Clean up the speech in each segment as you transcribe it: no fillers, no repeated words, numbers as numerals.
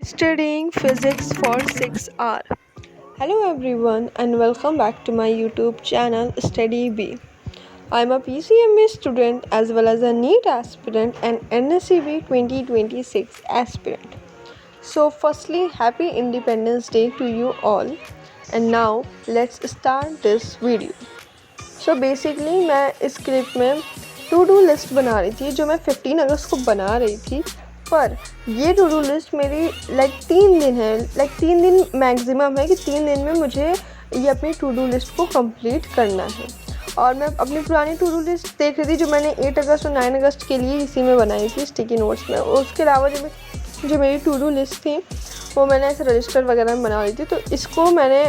Studying physics for 6 hours. Hello everyone and welcome back to my YouTube channel Study B. I'm a PCMA student as well as a NEET aspirant and NSCB 2026 aspirant. So firstly, happy Independence Day to you all. And now let's start this video. So basically मैं इस clip में to do list बना रही थी जो मैं 15 अगस्त को बना रही थी। पर ये टू डू लिस्ट मेरी 3 दिन है, 3 दिन मैक्सिमम है कि 3 दिन में मुझे ये अपनी टू डू लिस्ट को कंप्लीट करना है। और मैं अपनी पुरानी टू डू लिस्ट देख रही थी जो मैंने 8 अगस्त और 9 अगस्त के लिए इसी में बनाई थी स्टिकी नोट्स में। उसके अलावा जो मेरी टू डू लिस्ट थी वो मैंने ऐसे रजिस्टर वगैरह में बना ली थी। तो इसको मैंने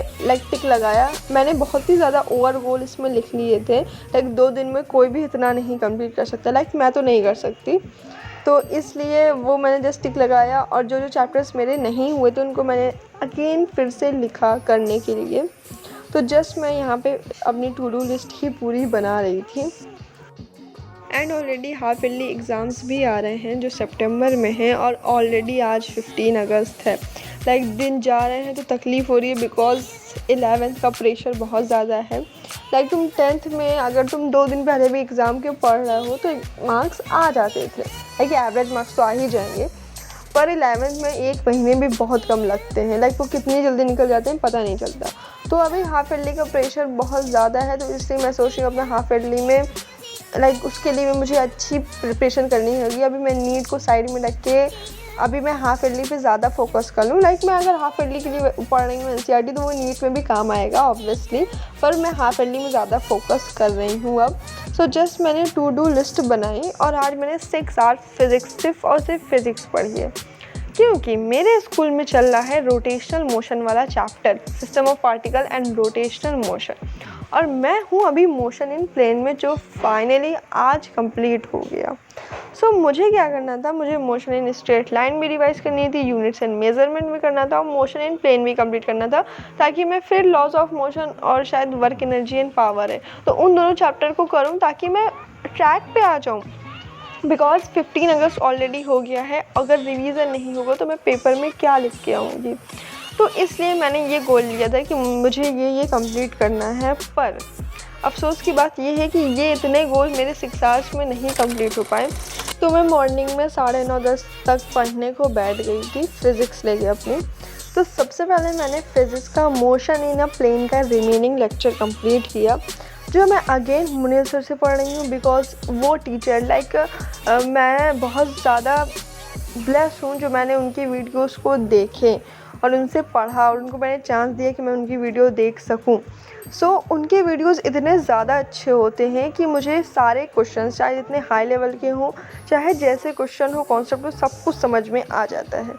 टिक लगाया। मैंने बहुत ही ज़्यादा ओवर गोल इसमें लिख लिए थे। 2 दिन में कोई भी इतना नहीं कंप्लीट कर सकता, मैं तो नहीं कर सकती। तो इसलिए वो मैंने जस्ट टिक लगाया और जो चैप्टर्स मेरे नहीं हुए थे उनको मैंने अगेन फिर से लिखा करने के लिए। तो जस्ट मैं यहाँ पे अपनी टू डू लिस्ट ही पूरी बना रही थी। And already half yearly exams भी आ रहे हैं जो सितंबर में हैं और ऑलरेडी आज 15 अगस्त है। दिन जा रहे हैं तो तकलीफ़ हो रही है बिकॉज 11th का प्रेशर बहुत ज़्यादा है। तुम 10th में अगर तुम 2 दिन पहले भी एग्ज़ाम के पढ़ रहे हो तो मार्क्स आ जाते थे, एवरेज मार्क्स तो आ ही जाएंगे। पर 11th में 1 महीने भी बहुत कम लगते हैं। वो कितनी जल्दी निकल जाते हैं पता नहीं चलता। तो अभी हाफ ईयरली का प्रेशर बहुत ज़्यादा है, तो इसलिए मैं सोच रही हूँ अपना हाफ ईयरली में उसके लिए मुझे अच्छी प्रिपरेशन करनी होगी। अभी मैं नीट को साइड में रख के अभी मैं हाफ ईयरली पे ज़्यादा फोकस कर लूँ। मैं अगर हाफ ईयरली के लिए पढ़ रही हूँ एनसीईआरटी तो वो नीट में भी काम आएगा ऑब्वियसली, पर मैं हाफ ईयरली में ज़्यादा फोकस कर रही हूँ अब। सो जस्ट मैंने टू डू लिस्ट बनाई और आज मैंने 6 आवर्स फिज़िक्स सिर्फ फिज़िक्स पढ़ी है, क्योंकि मेरे स्कूल में चल रहा है रोटेशनल मोशन वाला chapter, system of particle and rotational motion. और मैं हूँ अभी मोशन इन प्लेन में, जो फाइनली आज कंप्लीट हो गया। सो मुझे क्या करना था, मुझे मोशन इन स्ट्रेट लाइन भी रिवाइज करनी थी, यूनिट्स एंड मेजरमेंट भी करना था और मोशन इन प्लेन भी कंप्लीट करना था, ताकि मैं फिर लॉज ऑफ मोशन और शायद वर्क एनर्जी एंड पावर है तो उन दोनों चैप्टर को करूँ ताकि मैं ट्रैक पे आ जाऊँ। बिकॉज 15 अगस्त ऑलरेडी हो गया है, अगर रिवीजन नहीं होगा तो मैं पेपर में क्या लिख के आऊँगी। तो इसलिए मैंने ये गोल लिया था कि मुझे ये कंप्लीट करना है। पर अफसोस की बात ये है कि ये इतने गोल मेरे 6 आवर्स में नहीं कंप्लीट हो पाए। तो मैं मॉर्निंग में 9:30-10 तक पढ़ने को बैठ गई थी, फिज़िक्स लेके अपनी। तो सबसे पहले मैंने फिज़िक्स का मोशन इन अ प्लेन का रिमेनिंग लेक्चर कंप्लीट किया, जो मैं अगेन मुनील सर से पढ़ रही हूँ। बिकॉज वो टीचर मैं बहुत ज़्यादा ब्लेस हूँ जो मैंने उनकी वीडियोस को देखे और उनसे पढ़ा और उनको मैंने चांस दिया कि मैं उनकी वीडियो देख सकूं। सो उनके वीडियोस इतने ज़्यादा अच्छे होते हैं कि मुझे सारे क्वेश्चन, चाहे जितने हाई लेवल के हों चाहे जैसे क्वेश्चन हो, कॉन्सेप्ट हो, सब कुछ समझ में आ जाता है।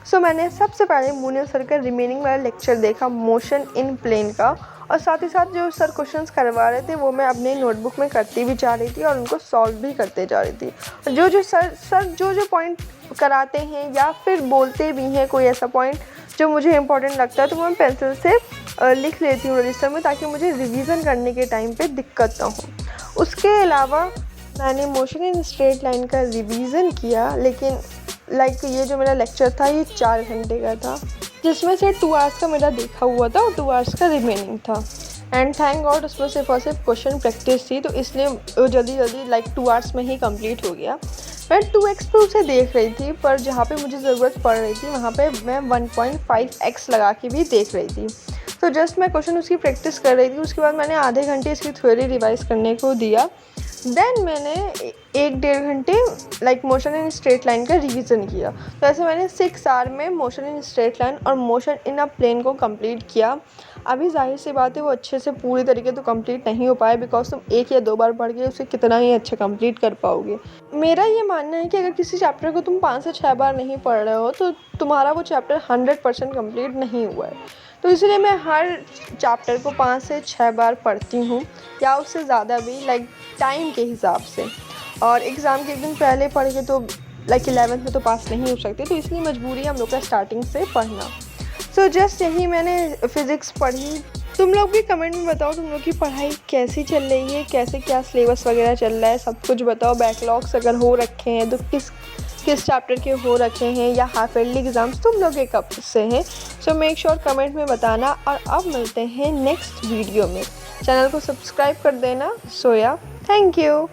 सो मैंने सबसे पहले मुनील सर का रिमेनिंग वाला लेक्चर देखा मोशन इन प्लेन का, और साथ ही साथ जो सर क्वेश्चंस करवा रहे थे वो मैं अपने नोटबुक में करती भी जा रही थी और उनको सॉल्व भी करते जा रही थी। जो सर जो पॉइंट कराते हैं या फिर बोलते भी हैं कोई ऐसा पॉइंट जो मुझे इंपॉर्टेंट लगता है तो वो मैं पेंसिल से लिख लेती हूँ रजिस्टर में, ताकि मुझे रिवीजन करने के टाइम पे दिक्कत ना हो। उसके अलावा मैंने मोशन इन स्ट्रेट लाइन का रिवीजन किया, लेकिन ये जो मेरा लेक्चर था ये 4 घंटे का था, जिसमें से 2 आवर्स का मेरा देखा हुआ था और 2 आवर्स का रिमेनिंग था। एंड थैंक गॉड उसमें सिर्फ और सिर्फ क्वेश्चन प्रैक्टिस थी, तो इसलिए वो जल्दी 2 आवर्स में ही कंप्लीट हो गया। मैं 2x पे उसे देख रही थी, पर जहाँ पे मुझे ज़रूरत पड़ रही थी वहाँ पे मैं 1.5x लगा के भी देख रही थी। तो जस्ट मैं क्वेश्चन उसकी प्रैक्टिस कर रही थी। उसके बाद मैंने आधे घंटे इसकी थ्योरी रिवाइज़ करने को दिया। देन मैंने 1-1.5 घंटे मोशन इन स्ट्रेट लाइन का रिवीजन किया। तो ऐसे मैंने 6 आवर में मोशन इन स्ट्रेट लाइन और मोशन इन अ प्लेन को कंप्लीट किया। अभी जाहिर सी बात है वो अच्छे से पूरी तरीके तो कंप्लीट नहीं हो पाए, बिकॉज तुम 1 या 2 बार पढ़ के उसे कितना ही अच्छा कंप्लीट कर पाओगे। मेरा ये मानना है कि अगर किसी चैप्टर को तुम 5 से 6 बार नहीं पढ़ रहे हो तो तुम्हारा वो चैप्टर 100% कंप्लीट नहीं हुआ है। तो इसलिए मैं हर चैप्टर को 5 से 6 बार पढ़ती हूँ या उससे ज़्यादा भी, टाइम के हिसाब से। और एग्ज़ाम के एक दिन पहले पढ़ के तो 11th में तो पास नहीं हो सकते, तो इसलिए मजबूरी है हम लोग का स्टार्टिंग से पढ़ना। सो जस्ट यही मैंने फ़िज़िक्स पढ़ी। तुम लोग भी कमेंट में बताओ तुम लोग की पढ़ाई कैसी चल रही है, कैसे क्या सिलेबस वगैरह चल रहा है, सब कुछ बताओ। बैकलॉग्स अगर हो रखे हैं तो किस चैप्टर के हो रखे हैं या हाफ ईयरली एग्ज़ाम्स तुम लोग के कब से हैं। सो मेक श्योर कमेंट में बताना। और अब मिलते हैं नेक्स्ट वीडियो में। चैनल को सब्सक्राइब कर देना। सो या थैंक यू।